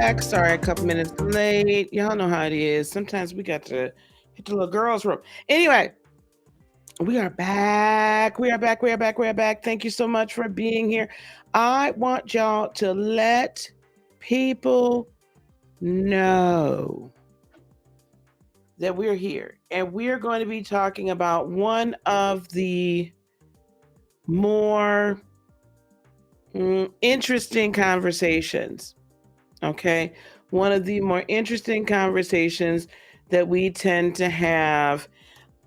back. Sorry, a couple minutes late. Y'all know how it is. Sometimes we got to hit the little girls' room. Anyway, we are back. We are back. We are back. We are back. Thank you so much for being here. I want y'all to let people know that we're here and we're going to be talking about one of the more interesting conversations. Okay. One of the more interesting conversations that we tend to have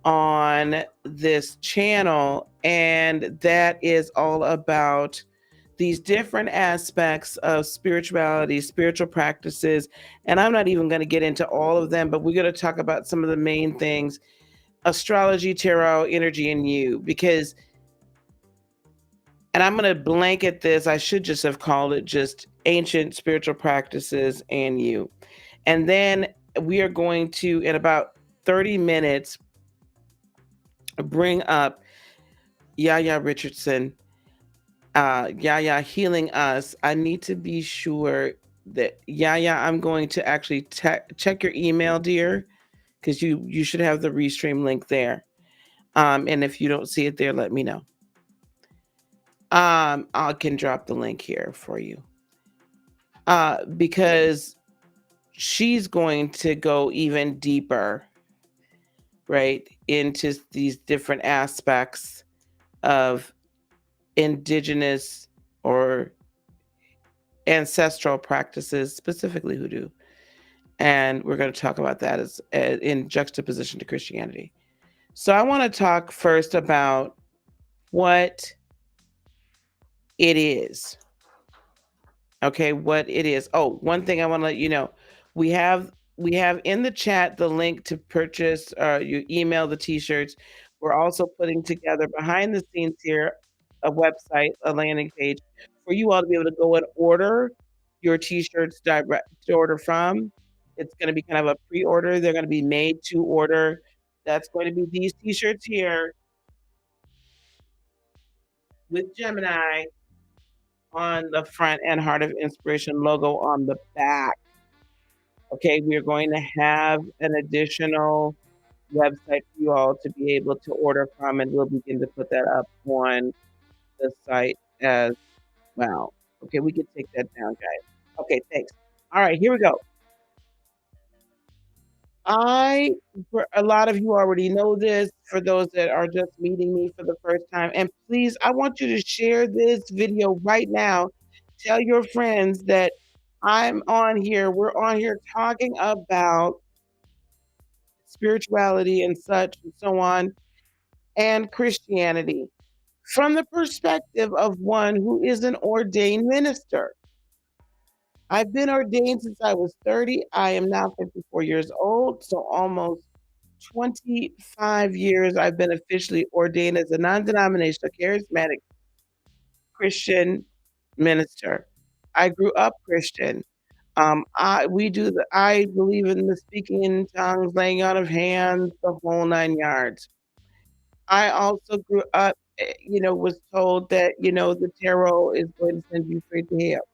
on this channel. And that is all about these different aspects of spirituality, spiritual practices. And I'm not even going to get into all of them, but we're going to talk about some of the main things: astrology, tarot, energy, and you. Because, and I'm going to blanket this, I should just have called it just ancient spiritual practices and you. And then we are going to, in about 30 minutes, bring up Yaya Richardson, Yaya healing us. I need to be sure that Yaya, I'm going to actually check your email, dear, because you should have the restream link there. And if you don't see it there, let me know. I can drop the link here for you. Because she's going to go even deeper, right, into these different aspects of indigenous or ancestral practices, specifically hoodoo. And we're going to talk about that as in juxtaposition to Christianity. So I want to talk first about what it is. Okay, what it is. Oh, one thing I want to let you know, we have in the chat the link to purchase you email the t-shirts. We're also putting together behind the scenes here a website, a landing page for you all to be able to go and order your t-shirts direct to order from. It's going to be kind of a pre-order. They're going to be made to order. That's going to be these t-shirts here with Gemini on the front and Heart of Inspiration logo on the back. Okay, we're going to have an additional website for you all to be able to order from, and we'll begin to put that up on the site as well. Okay, we can take that down, guys. Okay, thanks. All right, here we go. For a lot of you already know this. For those that are just meeting me for the first time, and please, I want you to share this video right now. Tell your friends that I'm on here. We're on here talking about spirituality and such and so on, and Christianity from the perspective of one who is an ordained minister. I've been ordained since I was 30. I am now 54 years old, so almost 25 years I've been officially ordained as a non denominational charismatic Christian minister. I grew up Christian. I believe in the speaking in tongues, laying out of hands, the whole 9 yards. I also grew up, was told that, the tarot is going to send you straight to hell.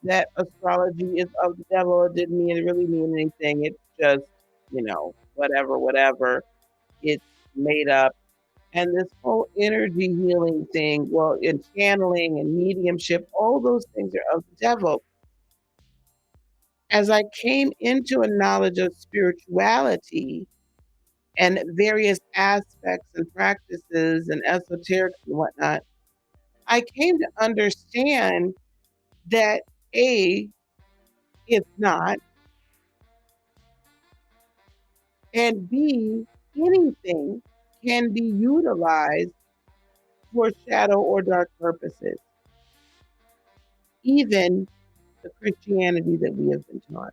That astrology is of the devil. It didn't really mean anything. It's just, whatever. It's made up. And this whole energy healing thing, well, in channeling and mediumship, all those things are of the devil. As I came into a knowledge of spirituality and various aspects and practices and esoterics and whatnot, I came to understand that A, it's not, and B, anything can be utilized for shadow or dark purposes, even the Christianity that we have been taught.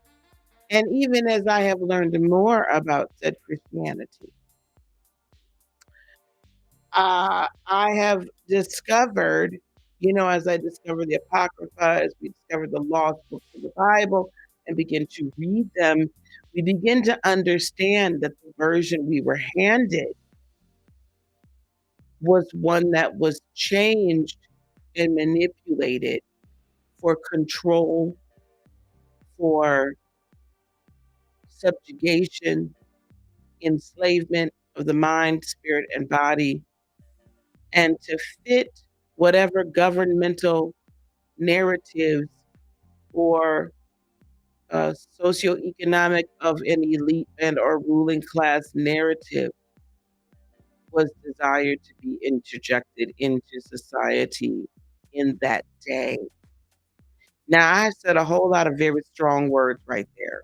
And even as I have learned more about said Christianity, I have discovered, as I discovered the Apocrypha, as we discovered the lost books of the Bible and begin to read them, we begin to understand that the version we were handed was one that was changed and manipulated for control, for subjugation, enslavement of the mind, spirit, and body, and to fit whatever governmental narratives or socioeconomic of an elite and or ruling class narrative was desired to be interjected into society in that day. Now, I said a whole lot of very strong words right there,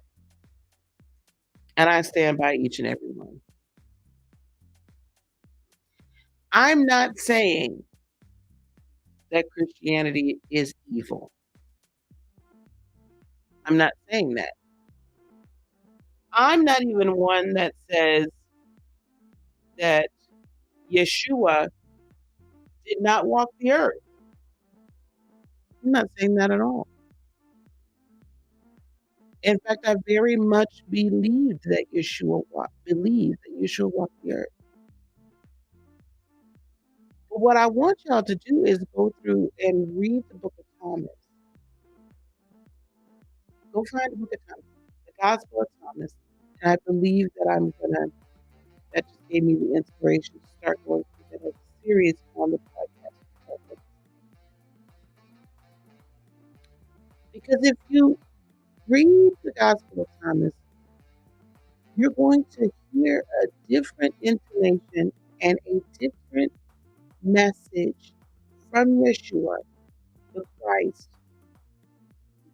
and I stand by each and every one. I'm not saying that Christianity is evil. I'm not saying that. I'm not even one that says that Yeshua did not walk the earth. I'm not saying that at all. In fact, I very much believed that believed that Yeshua walked the earth. But what I want y'all to do is go through and read the book of Thomas. Go find the book of Thomas, the Gospel of Thomas. And I believe that that just gave me the inspiration to start going through that series on the podcast. Because if you read the Gospel of Thomas, you're going to hear a different intonation and a different message from Yeshua, the Christ,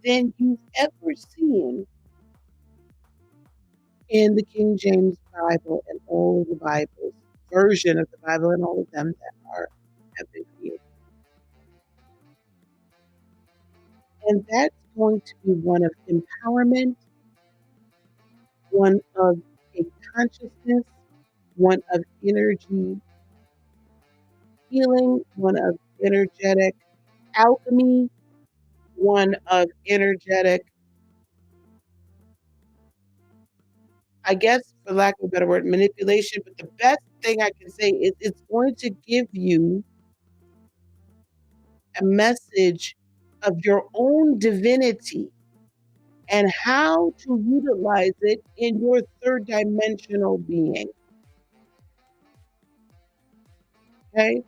than you've ever seen in the King James Bible and all of the Bibles, version of the Bible and all of them that have been created. And that's going to be one of empowerment, one of a consciousness, one of energy healing, one of energetic alchemy, one of energetic, I guess, for lack of a better word, manipulation. But the best thing I can say is it's going to give you a message of your own divinity and how to utilize it in your third dimensional being. Okay?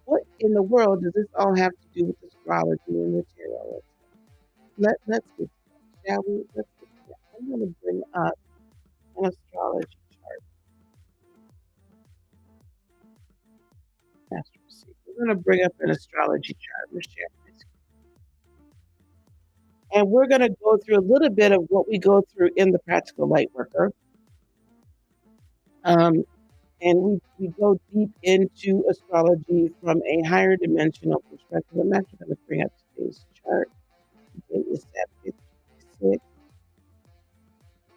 What in the world does this all have to do with astrology and materialism? Let's get to that, shall we? Let's get to that. I'm going to bring up an astrology chart. We're going to bring up an astrology chart. We're sharing this. And we're going to go through a little bit of what we go through in the practical light worker. And we go deep into astrology from a higher dimensional perspective. I'm actually going to bring up today's chart. Today is Saturday, 26th,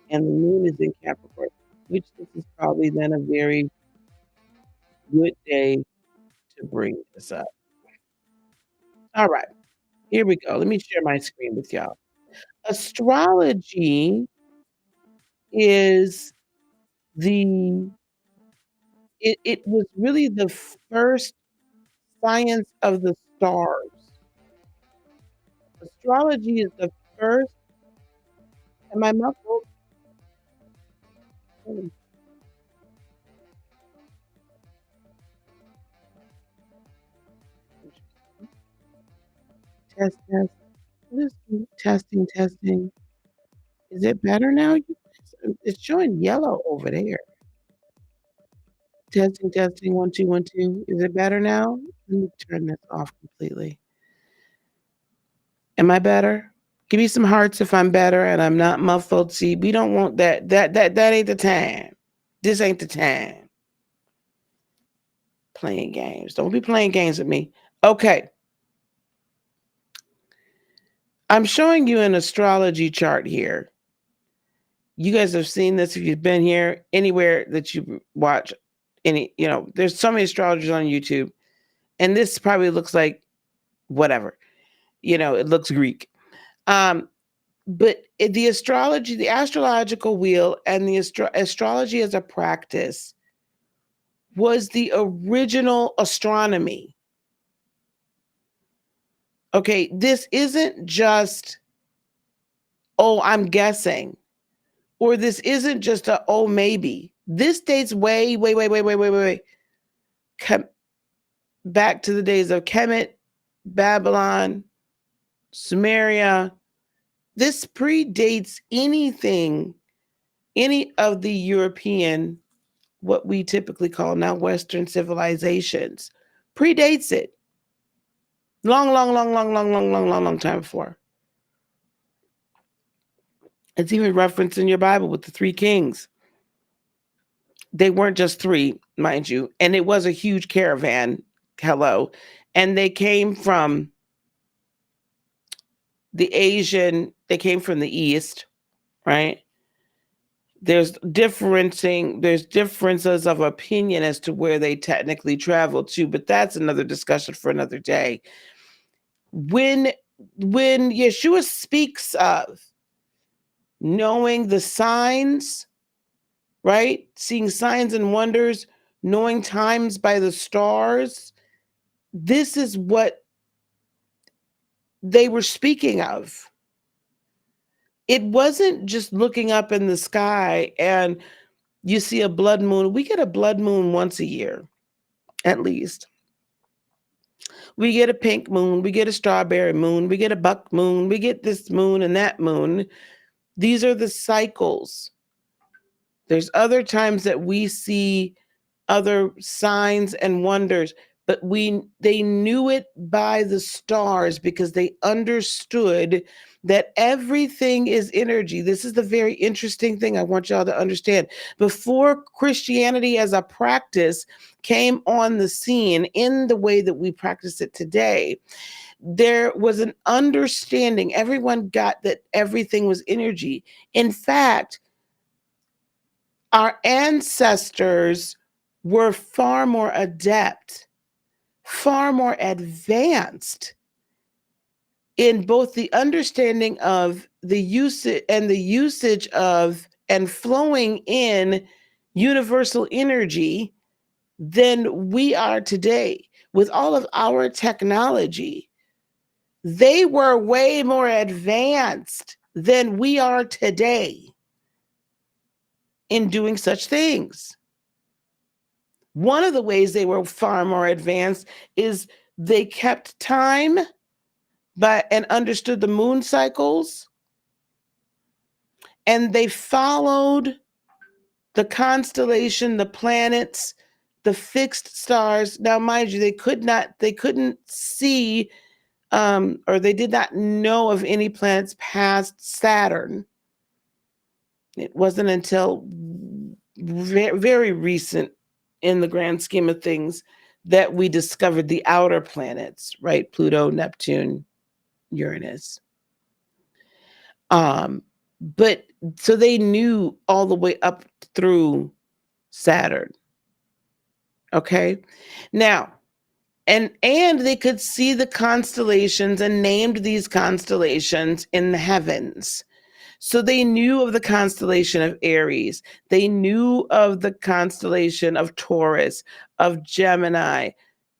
and the moon is in Capricorn, which this is probably then a very good day to bring this up. All right, here we go. Let me share my screen with y'all. Astrology is it was really the first science of the stars. Astrology is the first. Am I muffled? Test, test. Testing. Is it better now? It's showing yellow over there. Testing. 1, 2, 1, 2. Is it better now? Let me turn this off completely. Am I better? Give me some hearts if I'm better and I'm not muffled. See, we don't want that. That ain't the time. This ain't the time. Playing games. Don't be playing games with me. Okay. I'm showing you an astrology chart here. You guys have seen this if you've been here anywhere that you watch there's so many astrologers on YouTube, and this probably looks like whatever, it looks Greek. But the astrological wheel and the astrology as a practice was the original astronomy. Okay, this isn't just, oh, I'm guessing, or this isn't just a, oh, maybe. This dates way, way, way, way, way, way, way, back to the days of Kemet, Babylon, Sumeria. This predates anything, any of the European, what we typically call now Western civilizations. Predates it. Long, long, long, long, long, long, long, long, long time before. It's even referenced in your Bible with the three kings. They weren't just three, mind you, and it was a huge caravan. Hello. And they came from they came from the East, right? There's differences of opinion as to where they technically traveled to, but that's another discussion for another day. When Yeshua speaks of knowing the signs, right? Seeing signs and wonders, knowing times by the stars, this is what they were speaking of. It wasn't just looking up in the sky and you see a blood moon. We get a blood moon once a year, at least. We get a pink moon, we get a strawberry moon, we get a buck moon, we get this moon and that moon. These are the cycles. There's other times that we see other signs and wonders, but they knew it by the stars because they understood that everything is energy. This is the very interesting thing I want y'all to understand. Before Christianity as a practice came on the scene in the way that we practice it today, there was an understanding. Everyone got that everything was energy. In fact, our ancestors were far more adept, far more advanced in both the understanding of the usage of and flowing in universal energy than we are today. With all of our technology, they were way more advanced than we are today in doing such things. One of the ways they were far more advanced is they kept time and understood the moon cycles, and they followed the constellation, the planets, the fixed stars. Now, mind you, they couldn't see, or they did not know of any planets past Saturn. It wasn't until very, very recent in the grand scheme of things that we discovered the outer planets, right? Pluto, Neptune, Uranus. But so they knew all the way up through Saturn. Okay. Now, and they could see the constellations and named these constellations in the heavens. So they knew of the constellation of Aries. They knew of the constellation of Taurus, of Gemini.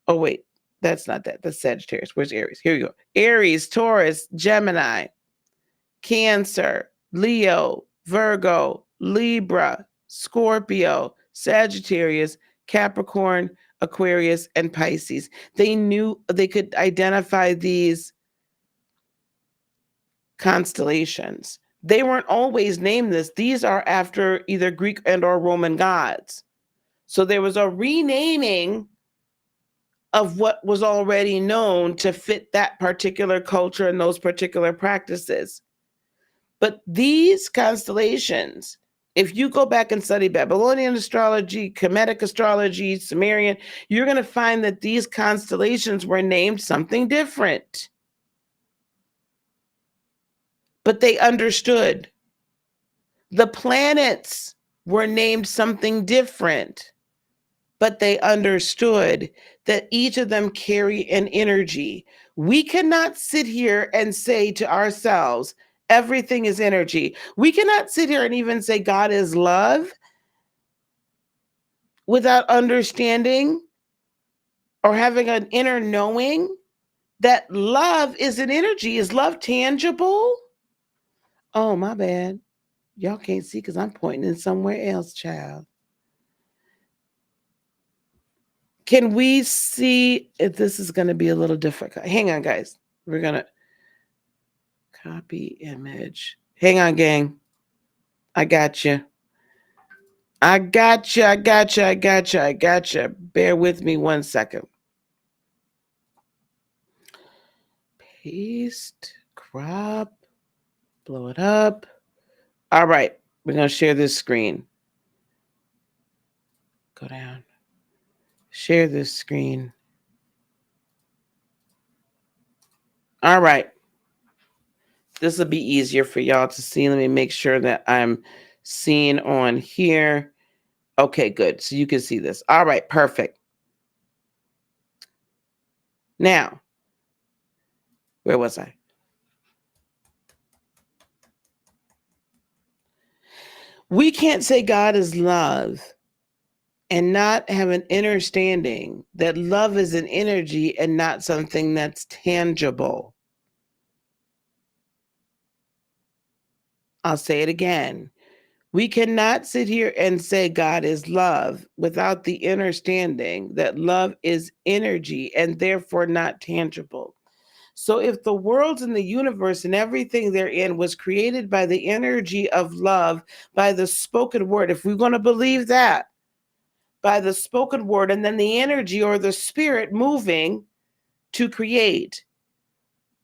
Oh, wait, that's not that. That's Sagittarius. Where's Aries? Here you go. Aries, Taurus, Gemini, Cancer, Leo, Virgo, Libra, Scorpio, Sagittarius, Capricorn, Aquarius, and Pisces. They knew they could identify these constellations. They weren't always named this. These are after either Greek and or Roman gods. So there was a renaming of what was already known to fit that particular culture and those particular practices. But these constellations, if you go back and study Babylonian astrology, Kemetic astrology, Sumerian, you're going to find that these constellations were named something different. But they understood. The planets were named something different, but they understood that each of them carry an energy. We cannot sit here and say to ourselves, everything is energy. We cannot sit here and even say God is love without understanding or having an inner knowing that love is an energy. Is love tangible? Oh, my bad. Y'all can't see because I'm pointing in somewhere else, child. Can we see if this is going to be a little difficult? Hang on, guys. We're going to copy image. Hang on, gang. I got you. I got you. I got you. I got you. I got you. Bear with me 1 second. Paste, crop, blow it up. All right. We're going to share this screen. Go down. Share this screen. All right. This will be easier for y'all to see. Let me make sure that I'm seen on here. Okay, good. So you can see this. All right, perfect. Now, where was I? We can't say God is love and not have an understanding that love is an energy and not something that's tangible. I'll say it again. We cannot sit here and say God is love without the understanding that love is energy and therefore not tangible. So if the world and the universe and everything therein was created by the energy of love, by the spoken word, if we're going to believe that, by the spoken word, and then the energy or the spirit moving to create,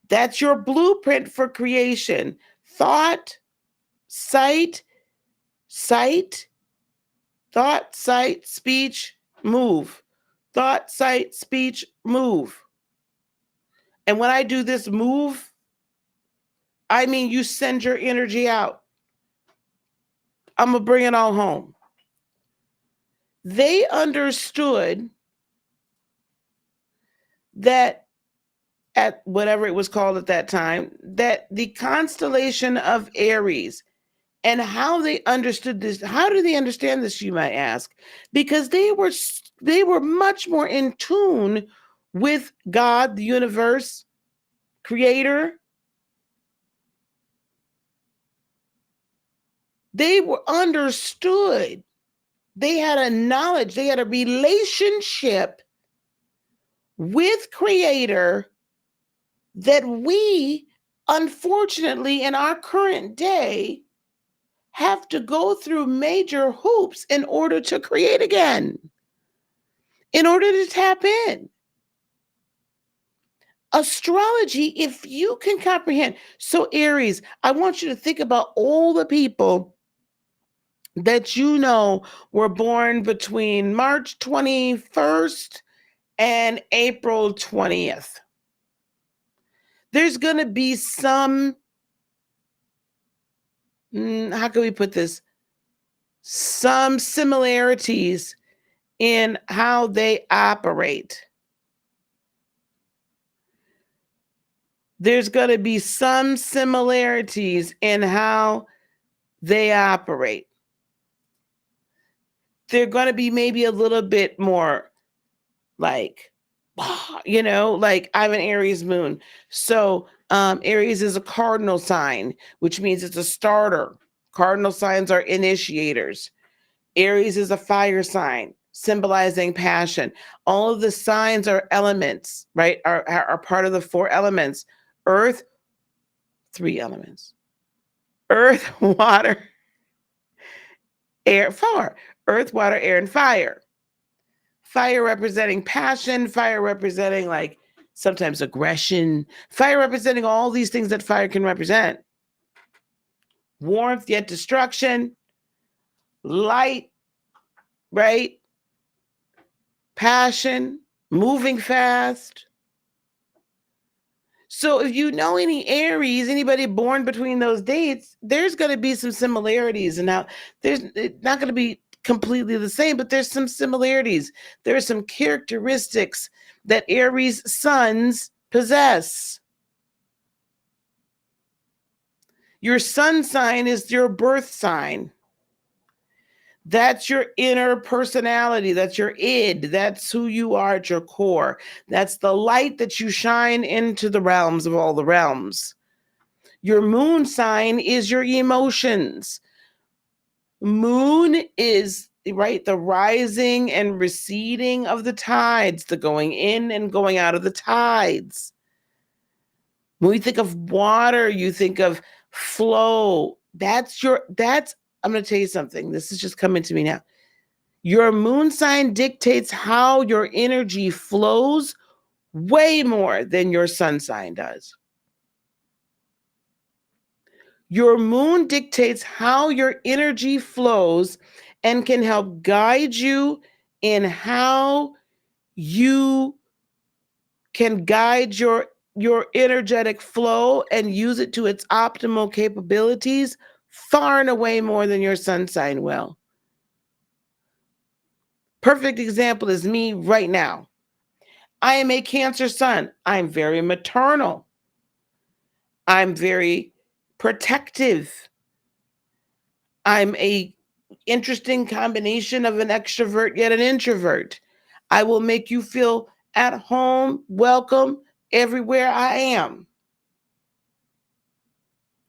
that's your blueprint for creation. Thought, sight, thought, sight, speech, move. Thought, sight, speech, move. And when I do this move, I mean you send your energy out. I'm going to bring it all home. They understood that at whatever it was called at that time, that the constellation of Aries, and how they understood this. How do they understand this, you might ask? Because they were much more in tune with God, the universe, creator. They were understood. They had a knowledge, they had a relationship with creator that we, unfortunately, in our current day, have to go through major hoops in order to create again, in order to tap in. Astrology, if you can comprehend. So, Aries, I want you to think about all the people that you know were born between March 21st and April 20th. There's going to be some, how can we put this? Some similarities in how they operate. There's going to be some similarities in how they operate. They're going to be maybe a little bit more like, like I'm an Aries moon. So Aries is a cardinal sign, which means it's a starter. Cardinal signs are initiators. Aries is a fire sign, symbolizing passion. All of the signs are elements, right? Are part of the 4 elements. Earth, 3 elements. Earth, water, air, 4. Earth, water, air, and fire. Fire representing passion, fire representing like sometimes aggression, fire representing all these things that fire can represent. Warmth, yet destruction. Light, right? Passion, moving fast. So if you know any Aries, anybody born between those dates, there's going to be some similarities. And now there's not going to be completely the same, but there's some similarities. There are some characteristics that Aries sons possess. Your sun sign is your birth sign. That's your inner personality. That's your id. That's who you are at your core. That's the light that you shine into the realms of all the realms. Your moon sign is your emotions. Moon is, right, the rising and receding of the tides, the going in and going out of the tides. When we think of water, you think of flow. I'm going to tell you something. This is just coming to me now. Your moon sign dictates how your energy flows way more than your sun sign does. Your moon dictates how your energy flows and can help guide you in how you can guide your energetic flow and use it to its optimal capabilities far and away more than your sun sign will. Perfect example is me right now. I am a Cancer sun. I'm very maternal. I'm very protective. I'm a interesting combination of an extrovert yet an introvert. I will make you feel at home, welcome everywhere I am.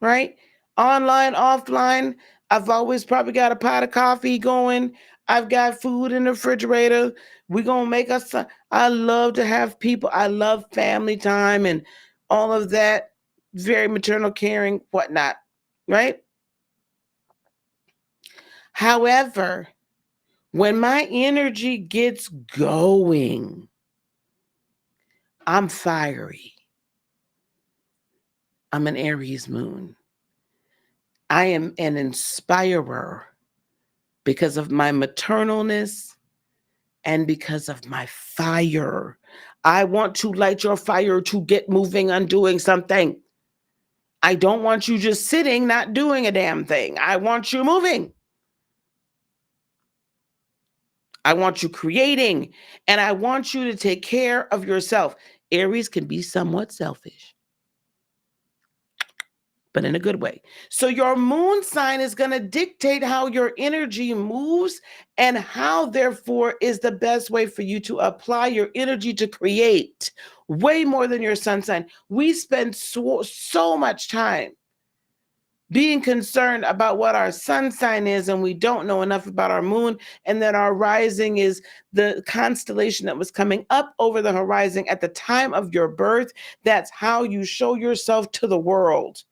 Right? Online, offline. I've always probably got a pot of coffee going. I've got food in the refrigerator. We're going to make us. I love to have people. I love family time and all of that. Very maternal, caring, whatnot. Right? However, when my energy gets going, I'm fiery. I'm an Aries moon. I am an inspirer because of my maternalness and because of my fire. I want to light your fire to get moving on doing something. I don't want you just sitting, not doing a damn thing. I want you moving. I want you creating, and I want you to take care of yourself. Aries can be somewhat selfish, but in a good way. So your moon sign is going to dictate how your energy moves and how, therefore, is the best way for you to apply your energy to create way more than your sun sign. We spend so much time being concerned about what our sun sign is, and we don't know enough about our moon, and that our rising is the constellation that was coming up over the horizon at the time of your birth. That's how you show yourself to the world.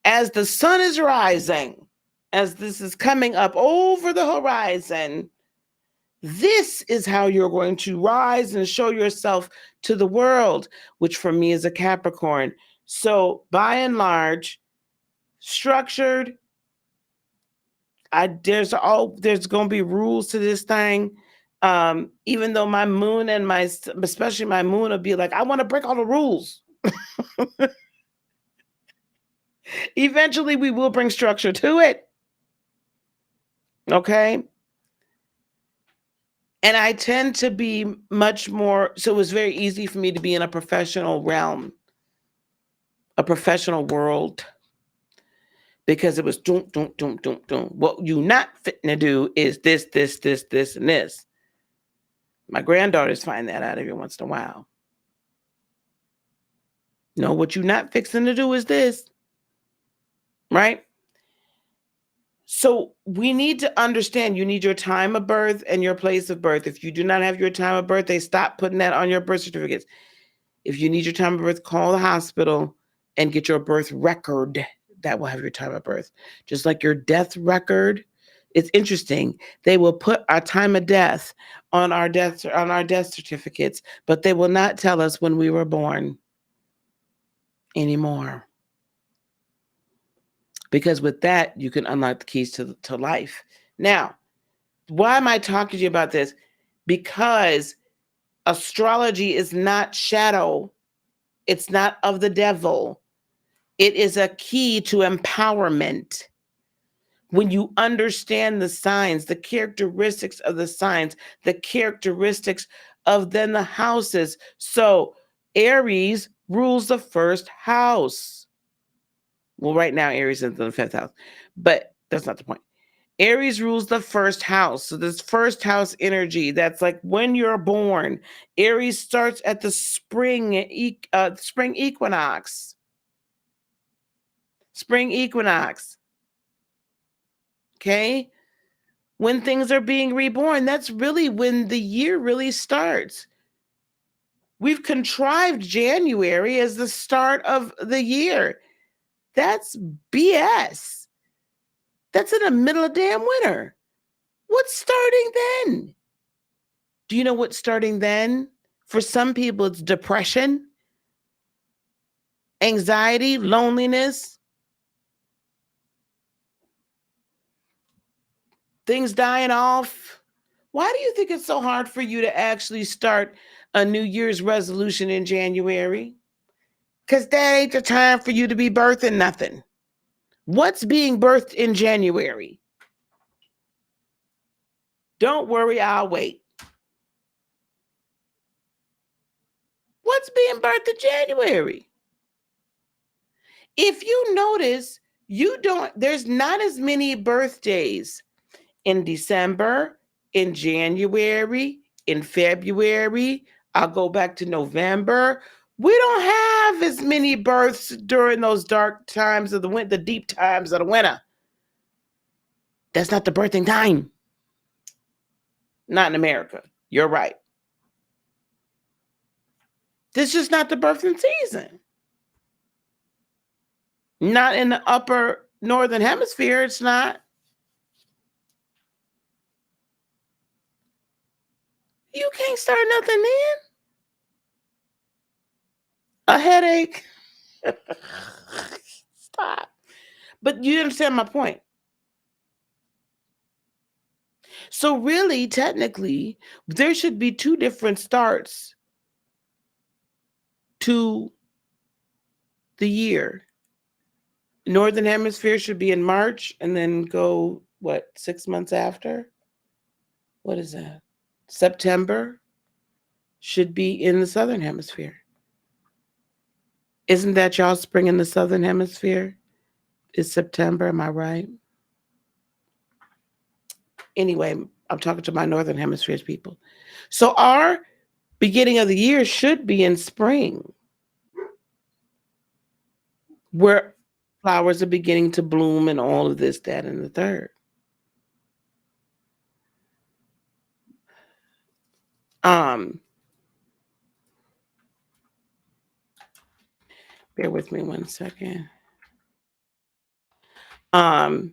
As the sun is rising, as this is coming up over the horizon, this is how you're going to rise and show yourself to the world, which for me is a Capricorn. So by and large, structured, there's going to be rules to this thing. Even though my moon and especially my moon will be like, I want to break all the rules. Eventually we will bring structure to it. Okay. And I tend to be much more, so it was very easy for me to be in a professional realm, a professional world, because it was doom. What you not fitting to do is this, and this. My granddaughters find that out every once in a while. No, what you not fixing to do is this. Right? So we need to understand you need your time of birth and your place of birth. If you do not have your time of birth, they stop putting that on your birth certificates. If you need your time of birth, call the hospital and get your birth record. That will have your time of birth. Just like your death record. It's interesting. They will put our time of death on our death certificates, but they will not tell us when we were born anymore. Because with that, you can unlock the keys to life. Now, why am I talking to you about this? Because astrology is not shadow. It's not of the devil. It is a key to empowerment. When you understand the signs, the characteristics of the signs, the characteristics of then the houses. So Aries rules the first house. Well, right now Aries is in the fifth house, but that's not the point. Aries rules the first house. So this first house energy, that's like when you're born. Aries starts at the spring equinox. Spring equinox. Okay? When things are being reborn, that's really when the year really starts. We've contrived January as the start of the year. That's BS. That's in the middle of damn winter. What's starting then? Do you know what's starting then? For some people, it's depression, anxiety, loneliness, things dying off. Why do you think it's so hard for you to actually start a New Year's resolution in January? Because that ain't the time for you to be birthing nothing. What's being birthed in January? Don't worry, I'll wait. What's being birthed in January? If you notice, there's not as many birthdays in December, in January, in February. I'll go back to November. We don't have as many births during those dark times of the winter, the deep times of the winter. That's not the birthing time. Not in America. You're right. This is just not the birthing season. Not in the upper northern hemisphere, it's not. You can't start nothing then. A headache. Stop. But you understand my point. So really, technically, there should be two different starts to the year. Northern hemisphere should be in March and then go, 6 months after? What is that? September should be in the southern hemisphere. Isn't that y'all spring in the southern hemisphere? It's September, am I right? Anyway, I'm talking to my northern hemisphere's people. So our beginning of the year should be in spring, where flowers are beginning to bloom and all of this, that, and the third. Bear with me 1 second. Hold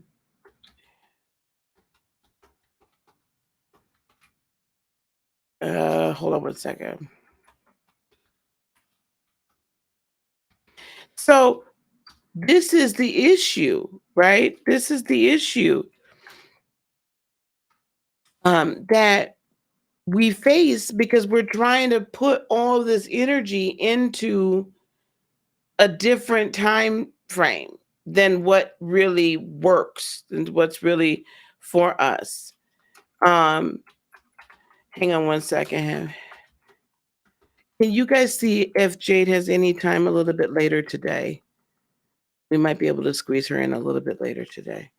on 1 second. So this is the issue, right? This is the issue that we face because we're trying to put all this energy into a different time frame than what really works and what's really for us. Hang on 1 second. Can you guys see if Jade has any time a little bit later today? We might be able to squeeze her in a little bit later today.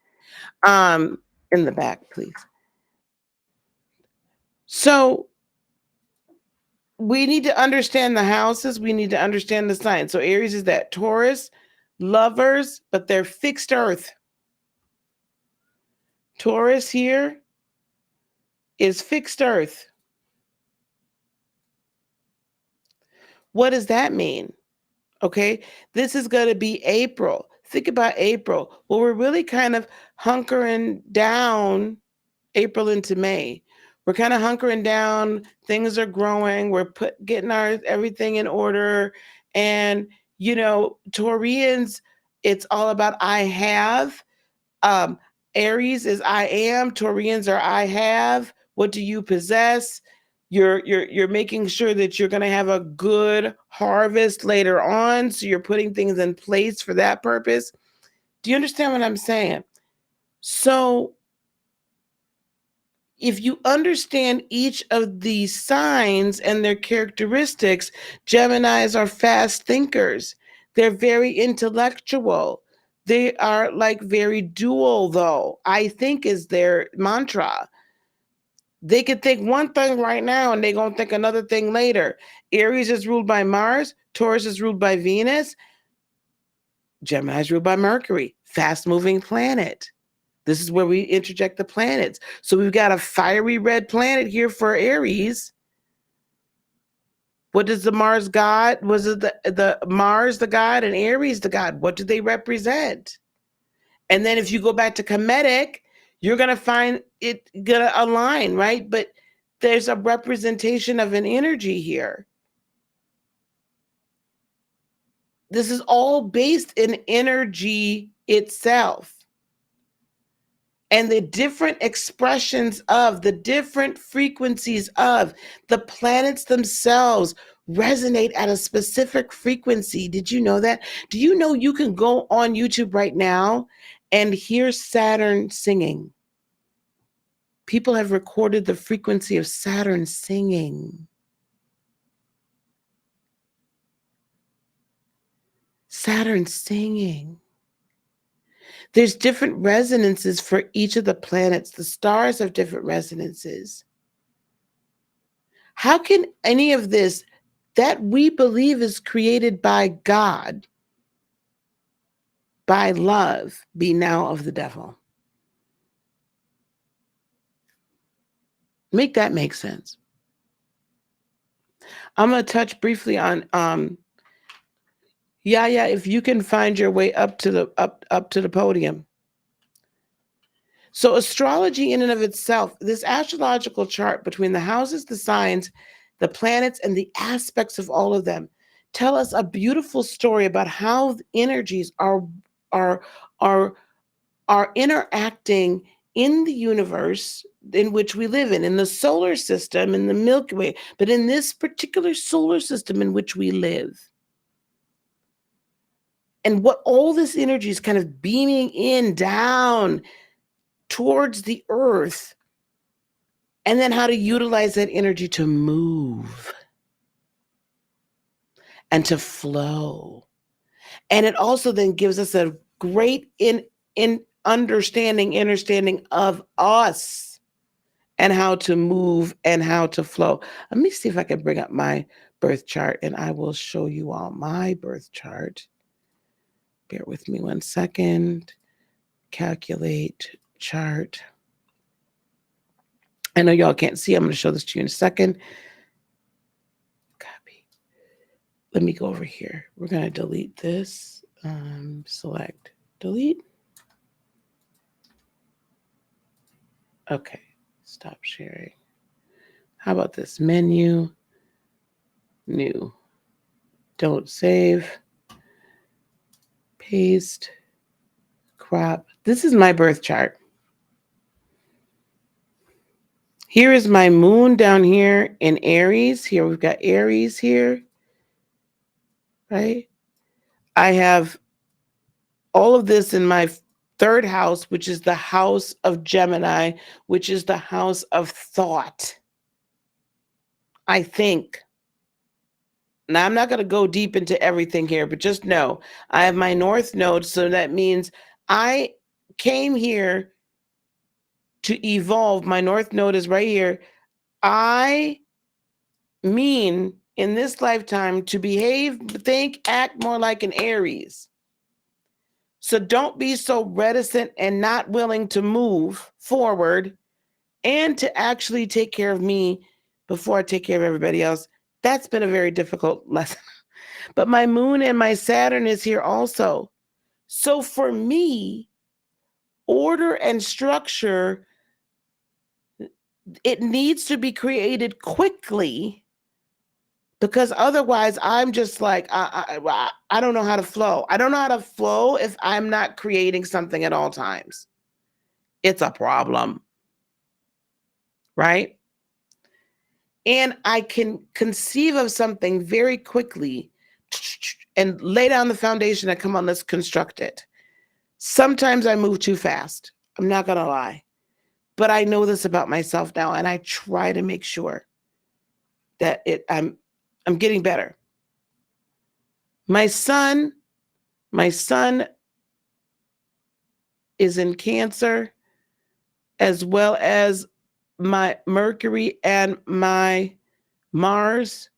In the back, please. So we need to understand the houses. We need to understand the signs. So Aries is that Taurus, lovers, but they're fixed earth. Taurus here is fixed earth. What does that mean? Okay, this is going to be April. Think about April. Well, we're really kind of hunkering down April into May. We're kind of hunkering down. Things are growing. We're getting our everything in order. And, Taurians, it's all about I have. Aries is I am. Taurians are I have. What do you possess? You're making sure that you're going to have a good harvest later on. So you're putting things in place for that purpose. Do you understand what I'm saying? So if you understand each of these signs and their characteristics, Geminis are fast thinkers. They're very intellectual. They are like very dual, though, I think is their mantra. They could think one thing right now and they're going to think another thing later. Aries is ruled by Mars. Taurus is ruled by Venus. Gemini is ruled by Mercury, fast-moving planet. This is where we interject the planets. So we've got a fiery red planet here for Aries. What does the Mars god? Was it the Mars the god and Aries the god? What do they represent? And then if you go back to Kemetic, you're going to find it going to align, right? But there's a representation of an energy here. This is all based in energy itself. And the different expressions of, the different frequencies of the planets themselves resonate at a specific frequency. Did you know that? Do you know you can go on YouTube right now and hear Saturn singing? People have recorded the frequency of Saturn singing. Saturn singing. There's different resonances for each of the planets. The stars have different resonances. How can any of this that we believe is created by God, by love, be now of the devil? Make that make sense. I'm going to touch briefly on if you can find your way up to the podium. So astrology in and of itself, this astrological chart between the houses, the signs, the planets, and the aspects of all of them tell us a beautiful story about how the energies are interacting in the universe in which we live in the solar system, in the Milky Way, but in this particular solar system in which we live. And what all this energy is kind of beaming in down towards the earth, and then how to utilize that energy to move and to flow. And it also then gives us a great understanding of us and how to move and how to flow. Let me see if I can bring up my birth chart and I will show you all my birth chart. Bear with me 1 second. Calculate chart. I know y'all can't see. I'm going to show this to you in a second. Copy. Let me go over here. We're going to delete this. Select, delete. Okay. Stop sharing. How about this? Menu. New. Don't save. Paste. Crop. This is my birth chart. Here is my moon down here in Aries. Here we've got Aries here, right? I have all of this in my third house, which is the house of Gemini, which is the house of thought. I think. Now, I'm not going to go deep into everything here, but just know I have my North Node, so that means I came here to evolve. My North Node is right here. I mean, in this lifetime, to behave, think, act more like an Aries. So don't be so reticent and not willing to move forward and to actually take care of me before I take care of everybody else. That's been a very difficult lesson. But my moon and my Saturn is here also. So for me, order and structure, it needs to be created quickly, because otherwise I'm just like, I don't know how to flow. I don't know how to flow if I'm not creating something at all times. It's a problem, right? And I can conceive of something very quickly and lay down the foundation and come on, let's construct it. Sometimes I move too fast. I'm not going to lie. But I know this about myself now, and I try to make sure that I'm getting better. My son is in Cancer, as well as my Mercury and my Mars,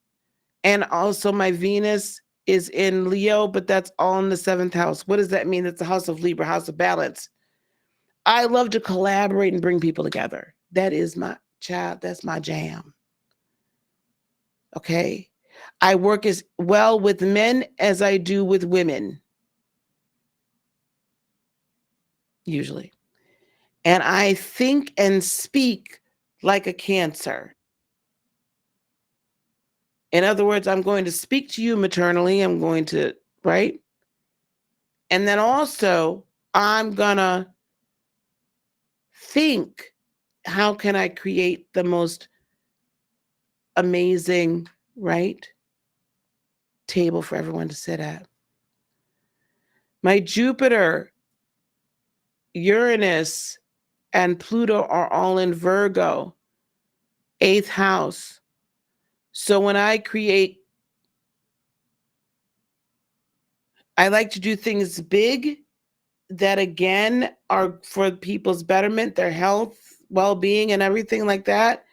and also my Venus is in Leo, but that's all in the 7th house. What does that mean? It's the house of Libra, house of balance. I love to collaborate and bring people together. That is my child. That's my jam. Okay. I work as well with men as I do with women, usually. And I think and speak like a Cancer. In other words, I'm going to speak to you maternally. I'm going to, right? And then also, I'm going to think, how can I create the most amazing, right, table for everyone to sit at? My Jupiter, Uranus, and Pluto are all in Virgo, 8th house. So when I create, I like to do things big that, again, are for people's betterment, their health, well-being, and everything like that.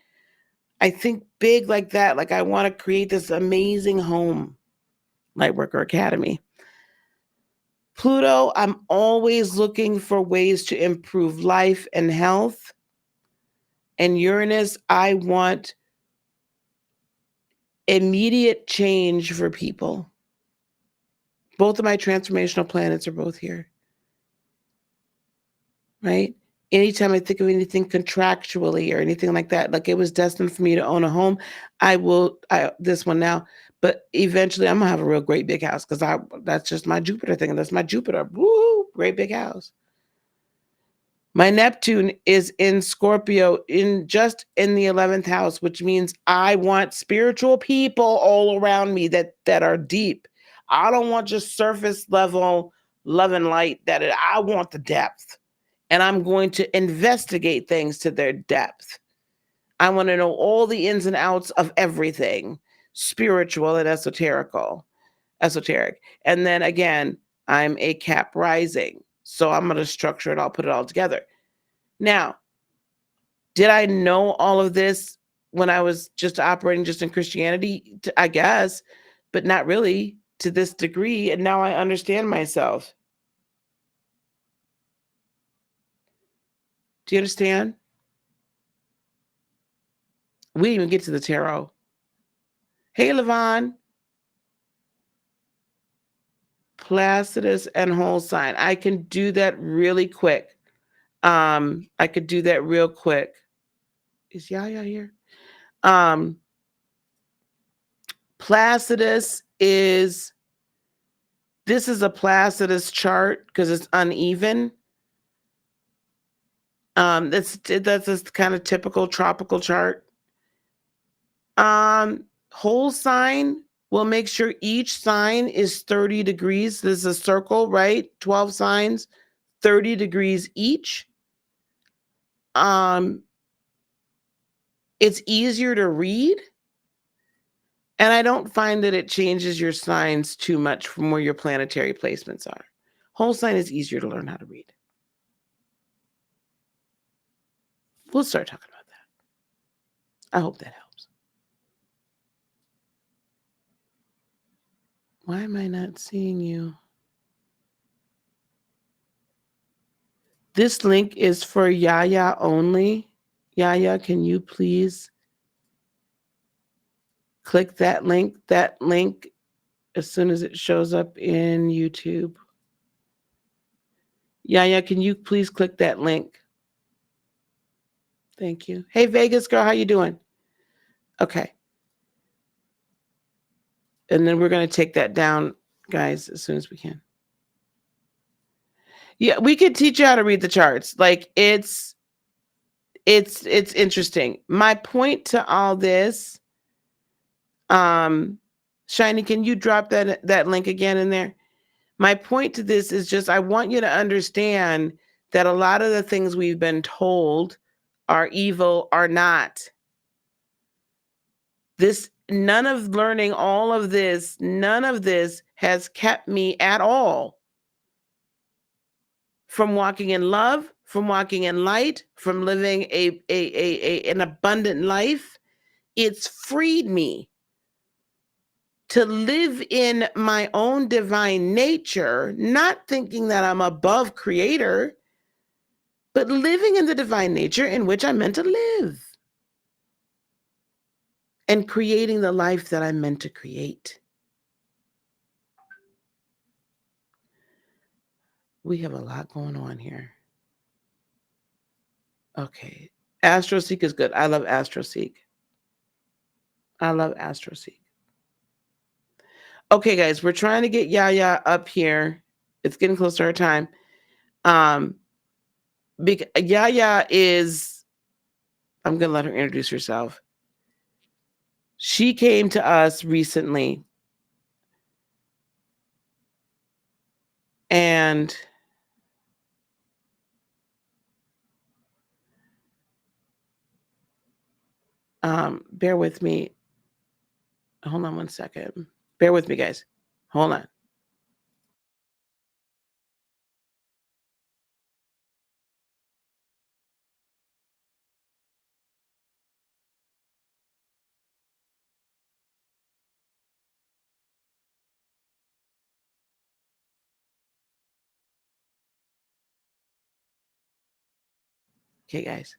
I think big like that. Like, I want to create this amazing home, Lightworker Academy. Pluto, I'm always looking for ways to improve life and health. And Uranus, I want immediate change for people. Both of my transformational planets are both here, right? Anytime I think of anything contractually or anything like that, like it was destined for me to own a home, this one now, but eventually I'm gonna have a real great big house, because that's just my Jupiter thing. That's my Jupiter. Woo, great big house. My Neptune is in Scorpio, just in the 11th house, which means I want spiritual people all around me that are deep. I don't want just surface level love and light. I want the depth. And I'm going to investigate things to their depth. I want to know all the ins and outs of everything, spiritual and esoteric. And then again, I'm a Cap rising. So I'm going to structure it. I'll put it all together. Now, did I know all of this when I was just operating just in Christianity? I guess, but not really to this degree. And now I understand myself. Do you understand? We didn't even get to the tarot. Hey, Levon. Placidus and whole sign. I can do that really quick. I could do that real quick. Is Yaya here? Placidus is, this is a Placidus chart because it's uneven. That's this kind of typical tropical chart. Whole sign, will make sure each sign is 30 degrees. This is a circle, right? 12 signs, 30 degrees each. It's easier to read. And I don't find that it changes your signs too much from where your planetary placements are. Whole sign is easier to learn how to read. We'll start talking about that. I hope that helps. Why am I not seeing you? This link is for Yaya only. Yaya, can you please click that link? That link, as soon as it shows up in YouTube. Yaya, can you please click that link? Thank you. Hey, Vegas girl, how you doing? Okay. And then we're going to take that down, guys, as soon as we can. Yeah, we could teach you how to read the charts. Like, it's interesting. My point to all this, Shiny, can you drop that link again in there? My point to this is just, I want you to understand that a lot of the things we've been told are evil are not. None of learning all of this, none of this has kept me at all from walking in love, from walking in light, from living an abundant life. It's freed me to live in my own divine nature, not thinking that I'm above creator, but living in the divine nature in which I'm meant to live and creating the life that I'm meant to create. We have a lot going on here. Okay. AstroSeek is good. I love AstroSeek. I love AstroSeek. Okay, guys, we're trying to get Yaya up here. It's getting close to her time. Yaya is, I'm going to let her introduce herself. She came to us recently and bear with me. Hold on one second. Bear with me, guys. Hold on. Okay, guys.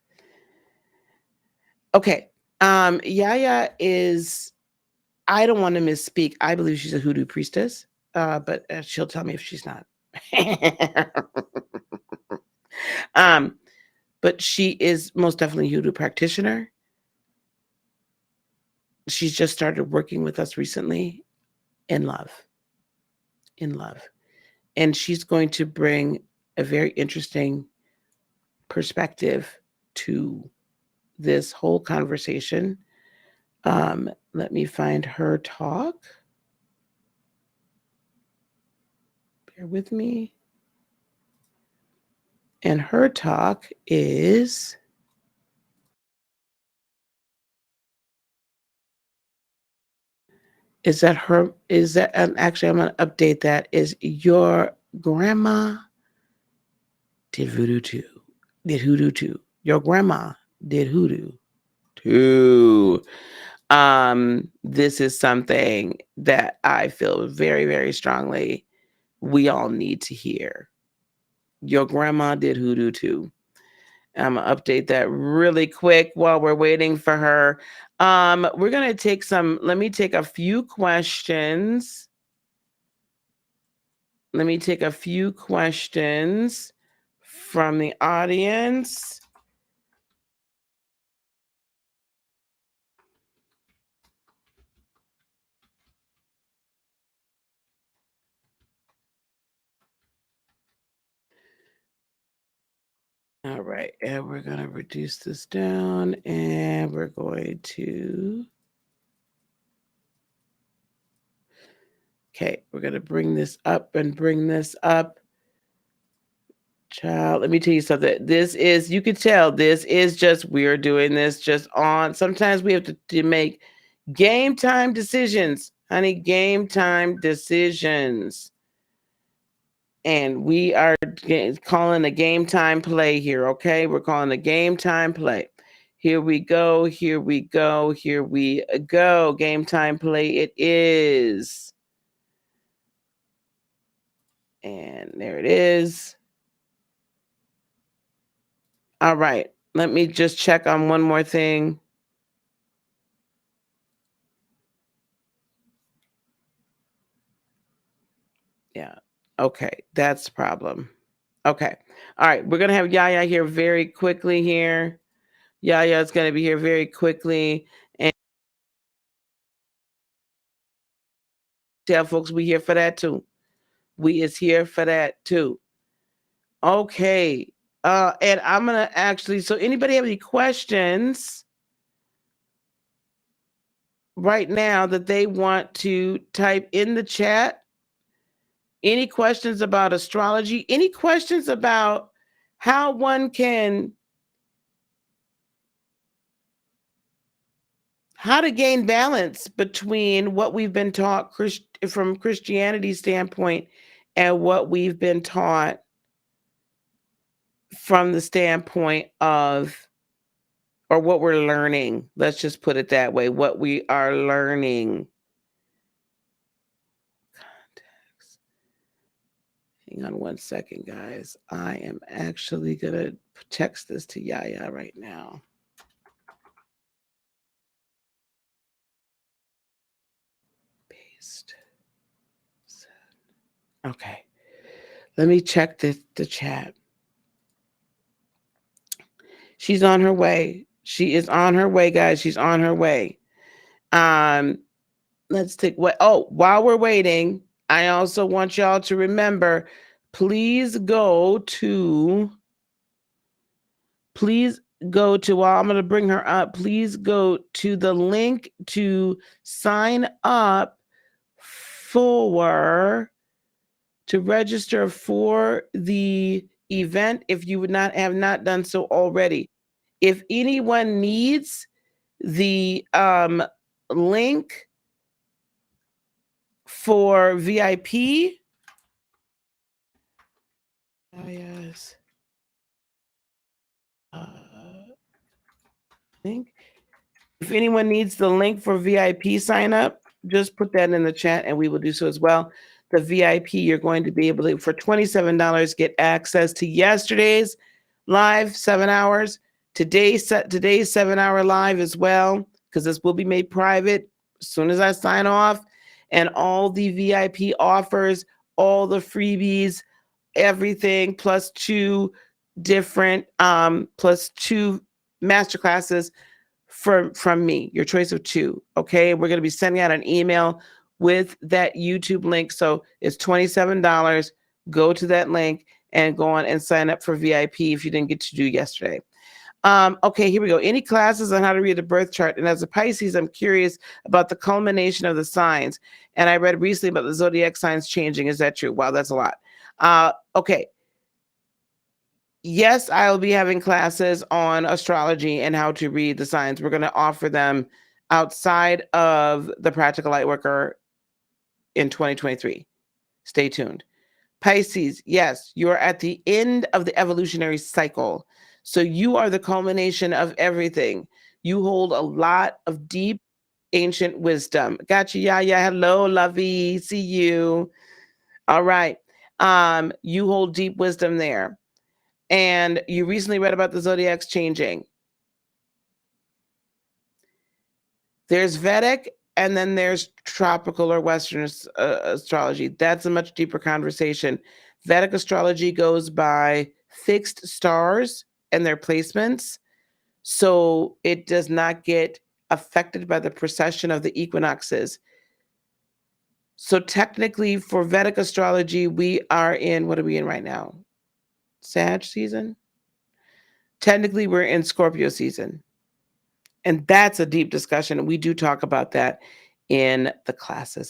Okay. Yaya is, I don't want to misspeak. I believe she's a hoodoo priestess, but she'll tell me if she's not. But she is most definitely a hoodoo practitioner. She's just started working with us recently in love. And she's going to bring a very interesting perspective to this whole conversation. Let me find her talk. Bear with me. And her talk is actually, I'm going to update that, is your grandma did voodoo too. Did hoodoo too. Your grandma did hoodoo too. This is something that I feel very, very strongly we all need to hear. Your grandma did hoodoo too. I'm gonna update that really quick while we're waiting for her. We're gonna let me take a few questions. Let me take a few questions from the audience. All right, and we're gonna reduce this down and we're going to, okay, we're gonna bring this up and bring this up. Child, let me tell you something. This is, you can tell, this is just, we're doing this just on, sometimes we have to make game time decisions, honey, game time decisions. And we are calling a game time play here, okay? We're calling a game time play. Here we go, here we go, here we go. Game time play it is. And there it is. All right, let me just check on one more thing. Yeah. Okay, that's the problem. Okay. All right, we're gonna have Yaya here very quickly here. Yaya is gonna be here very quickly. And tell folks we here for that too. We is here for that too. Okay. And I'm gonna actually, so anybody have any questions right now that they want to type in the chat? Any questions about astrology? Any questions about how one can, how to gain balance between what we've been taught from Christianity's standpoint and what we've been taught from the standpoint of, or what we're learning. Let's just put it that way. What we are learning. Context. Hang on one second, guys. I am actually going to text this to Yaya right now. Paste. Okay. Let me check the chat. She's on her way. She is on her way, guys. She's on her way. Let's take what. Oh, while we're waiting, I also want y'all to remember, please go to, while I'm going to bring her up, please go to the link to sign up to register for the event if you have not done so already. If anyone needs the link for VIP, yes, link. If anyone needs the link for VIP sign up, just put that in the chat and we will do so as well. The VIP, you're going to be able to, for $27, get access to yesterday's live 7 hours, today's 7-hour live as well, because this will be made private as soon as I sign off, and all the VIP offers, all the freebies, everything, plus two masterclasses from me, your choice of two. Okay, we're going to be sending out an email with that YouTube link. So it's $27. Go to that link and go on and sign up for VIP if you didn't get to do yesterday. Okay, here we go. Any classes on how to read a birth chart? And as a Pisces, I'm curious about the culmination of the signs. And I read recently about the zodiac signs changing. Is that true? Wow, that's a lot. Okay. Yes, I'll be having classes on astrology and how to read the signs. We're going to offer them outside of the Practical Lightworker in 2023. Stay tuned. Pisces, yes, you're at the end of the evolutionary cycle. So you are the culmination of everything. You hold a lot of deep, ancient wisdom. Gotcha, Yaya. Hello, lovey. See you. All right. You hold deep wisdom there. And you recently read about the zodiacs changing. There's Vedic, and then there's tropical or Western astrology. That's a much deeper conversation. Vedic astrology goes by fixed stars and their placements, so it does not get affected by the precession of the equinoxes. So technically, for Vedic astrology, we are in, what are we in right now? Sag season? Technically, we're in Scorpio season. And that's a deep discussion. We do talk about that in the classes.